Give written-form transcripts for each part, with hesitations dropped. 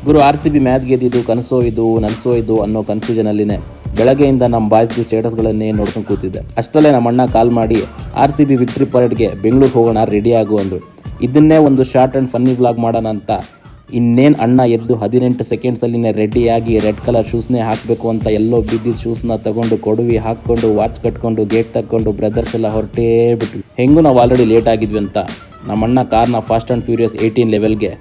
ಗುರು RCB match ಗೆದ್ದಿದ್ದು ಕನಸೋ ಇದು ನನಸೋ ಇದು ಅನ್ನೋ ಕನ್ಫ್ಯೂಷನಲ್ಲಿನೇ ಬೆಳಗ್ಗೆಯಿಂದ ನಮ್ಮ ಬಾಯ್ಸ್ದು ಸ್ಟೇಟಸ್ಗಳನ್ನೇ ನೋಡ್ಕೊಂಡು ಕೂತಿದ್ದೆ. ಅಷ್ಟರಲ್ಲೇ ನಮ್ಮ ಅಣ್ಣ ಕಾಲ್ ಮಾಡಿ RCB ವಿಕ್ಟ್ರಿ ಪರೇಡ್ಗೆ ಬೆಂಗಳೂರು ಹೋಗೋಣ, ರೆಡಿ ಆಗು ಅಂದರು. ಇದನ್ನೇ ಒಂದು ಶಾರ್ಟ್ ಆ್ಯಂಡ್ ಫನ್ನಿ ವ್ಲಾಗ್ ಮಾಡೋಣ ಅಂತ ಇನ್ನೇನು ಅಣ್ಣ ಎದ್ದು 18 ಸೆಕೆಂಡ್ಸಲ್ಲಿನೇ ರೆಡಿಯಾಗಿ ರೆಡ್ ಕಲರ್ ಶೂಸ್ನೇ ಹಾಕಬೇಕು ಅಂತ ಎಲ್ಲೋ ಬಿದ್ದಿದ್ದ ಶೂಸ್ನ ತಗೊಂಡು ಕೊಡವಿ ಹಾಕ್ಕೊಂಡು ವಾಚ್ ಕಟ್ಕೊಂಡು ಗೇಟ್ ತಗೊಂಡು ಬ್ರದರ್ಸ್ ಎಲ್ಲ ಹೊರಟೇ ಬಿಟ್ವಿ. ಹೆಂಗೂ ನಾವು ಆಲ್ರೆಡಿ ಲೇಟ್ ಆಗಿದ್ವಿ ಅಂತ ನಮ್ಮಣ್ಣ ಕಾರ್ನ ಫಾಸ್ಟ್ ಆ್ಯಂಡ್ ಫ್ಯೂರಿಯಸ್ 18 ಲೆವೆಲ್ಗೆ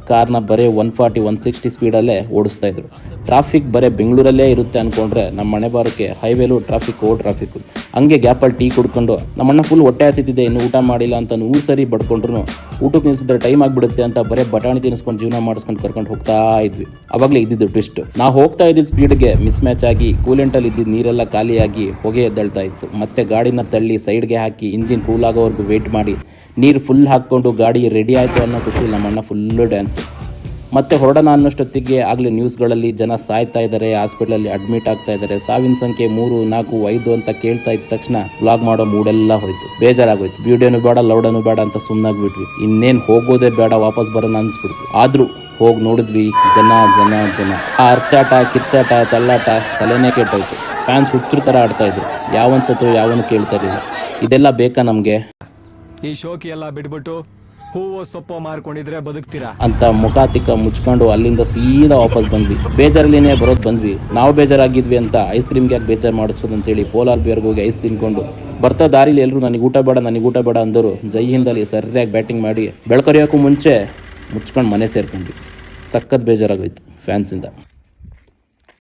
ಕಾರ್ನ ಬರೀ 140 160 ಸ್ಪೀಡಲ್ಲೇ ಓಡಿಸ್ತಾ ಇದ್ರು. ಟ್ರಾಫಿಕ್ ಬರೀ ಬೆಂಗಳೂರಲ್ಲೇ ಇರುತ್ತೆ ಅಂದ್ಕೊಂಡ್ರೆ ನಮ್ಮ ಮನೆ ಬಾರಕ್ಕೆ ಹೈವೇಲು ಟ್ರಾಫಿಕ್ಕು. ಹಂಗೆ ಗ್ಯಾಪಲ್ಲಿ ಟೀ ಕುಡ್ಕೊಂಡು ನಮ್ಮಣ್ಣ ಫುಲ್ ಹೊಟ್ಟೆ ಹಸಿತಿದೆ, ಇನ್ನು ಊಟ ಮಾಡಿಲ್ಲ ಅಂತ 100 ಸರಿ ಬಡ್ಕೊಂಡ್ರು ಊಟಕ್ಕೆ ನಿಲ್ಸಿದ್ರೆ ಟೈಮ್ ಆಗಿಬಿಡುತ್ತೆ ಅಂತ ಬರೀ ಬಟಾಣಿ ತಿನ್ನಿಸ್ಕೊಂಡು ಜೀವನ ಮಾಡಿಸ್ಕೊಂಡು ಕರ್ಕೊಂಡು ಹೋಗ್ತಾ ಇದ್ವಿ. ಅವಾಗಲೇ ಇದ್ದಿದ್ದು ಟ್ವಿಸ್ಟ್, ನಾವು ಹೋಗ್ತಾ ಇದ್ದಿದ್ದು ಸ್ಪೀಡ್ಗೆ ಮಿಸ್ ಮ್ಯಾಚ್ ಆಗಿ ಕೂಲೆಂಟಲ್ಲಿ ಇದ್ದಿದ್ದು ನೀರೆಲ್ಲ ಖಾಲಿಯಾಗಿ ಹೊಗೆ ಎದ್ದೇಳ್ತಾ ಇತ್ತು. ಮತ್ತೆ ಗಾಡಿನ ತಳ್ಳಿ ಸೈಡ್ಗೆ ಹಾಕಿ ಇಂಜಿನ್ ಕೂಲ್ ಆಗೋವರೆಗೂ ವೆಯ್ಟ್ ಮಾಡಿ ನೀರು ಫುಲ್ ಹಾಕ್ಕೊಂಡು ಗಾಡಿ ರೆಡಿ ಆಯಿತು ಅನ್ನೋ ಖುಷಿ ನಮ್ಮಣ್ಣ ಫುಲ್ಲು ಡ್ಯಾನ್ಸ್. ಮತ್ತೆ ಹೊರಡೋಣ ಅನ್ನೋಷ್ಟೊತ್ತಿಗೆ ಆಗಲೇ ನ್ಯೂಸ್ಗಳಲ್ಲಿ ಜನ ಸಾಯ್ತಾ ಇದ್ದಾರೆ, ಹಾಸ್ಪಿಟ್ಲಲ್ಲಿ ಅಡ್ಮಿಟ್ ಆಗ್ತಾ ಇದ್ದಾರೆ, ಸಾವಿನ ಸಂಖ್ಯೆ 3, 4, 5 ಅಂತ ಕೇಳ್ತಾ ಇದ್ದ ತಕ್ಷಣ ವ್ಲಾಗ್ ಮಾಡೋ ಮೂಡೆಲ್ಲ ಹೋಯ್ತು, ಬೇಜಾರಾಗೋಯ್ತು. ವಿಡಿಯೋನು ಬೇಡ ಲೌಡನು ಬೇಡ ಅಂತ ಸುಮ್ಮನಾಗ್ಬಿಟ್ವಿ. ಇನ್ನೇನು ಹೋಗೋದೇ ಬೇಡ, ವಾಪಸ್ ಬರೋಣ ಅನ್ಸ್ಬಿಡ್ತು. ಆದರೂ ಹೋಗಿ ನೋಡಿದ್ವಿ, ಜನ ಜನ ಜನ. ಆ ಅರ್ಚಾಟ ಕಿತ್ತಾಟ ತಳ್ಳಾಟ ತಲೆನೇ ಕೆಟ್ಟೋಯ್ತು. ಫ್ಯಾನ್ಸ್ ಹುಚ್ಚರು ಥರ ಆಡ್ತಾ ಇದ್ರು, ಯಾವನ್ ಸತ್ರು ಯಾವನು ಕೇಳ್ತಾ ಇರಲಿಲ್ಲ. ಇದೆಲ್ಲ ಬೇಕಾ ನಮಗೆ? ಈ ಶೋಕಿ ಎಲ್ಲ ಬಿಟ್ಬಿಟ್ಟು ಹೂವು ಸೊಪ್ಪು ಮಾರ್ಕೊಂಡಿದ್ರೆ ಬದುಕ್ತೀರಾ ಅಂತ ಮುಖ ತಿಕ್ಕ ಮುಚ್ಕೊಂಡು ಅಲ್ಲಿಂದ ಸೀದಾ ವಾಪಸ್ ಬಂದ್ವಿ. ಬೇಜಾರಲ್ಲಿನೇ ಬಂದ್ವಿ. ನಾವು ಬೇಜಾರಾಗಿದ್ವಿ ಅಂತ ಐಸ್ ಕ್ರೀಮ್ಗೆ ಯಾಕೆ ಬೇಜಾರು ಮಾಡಿಸೋದು ಅಂತೇಳಿ ಪೋಲಾರ್ ಬಿಯರ್ಗೆ ಹೋಗಿ ಐಸ್ ತಿನ್ಕೊಂಡು ಬರ್ತಾ ದಾರಿಲಿ ಎಲ್ಲರೂ ನನಗೆ ಊಟ ಬೇಡ ಅಂದರು. ಜೈ ಹಿಂದಲ್ಲಿ ಸರಿಯಾಗಿ ಬ್ಯಾಟಿಂಗ್ ಮಾಡಿ ಬೆಳ್ಕರಿಯೋಕ್ಕೂ ಮುಂಚೆ ಮುಚ್ಕೊಂಡು ಮನೆ ಸೇರ್ಕೊಂಡ್ವಿ. ಸಖತ್ ಬೇಜಾರಾಗೋಯ್ತು ಫ್ಯಾನ್ಸಿಂದ.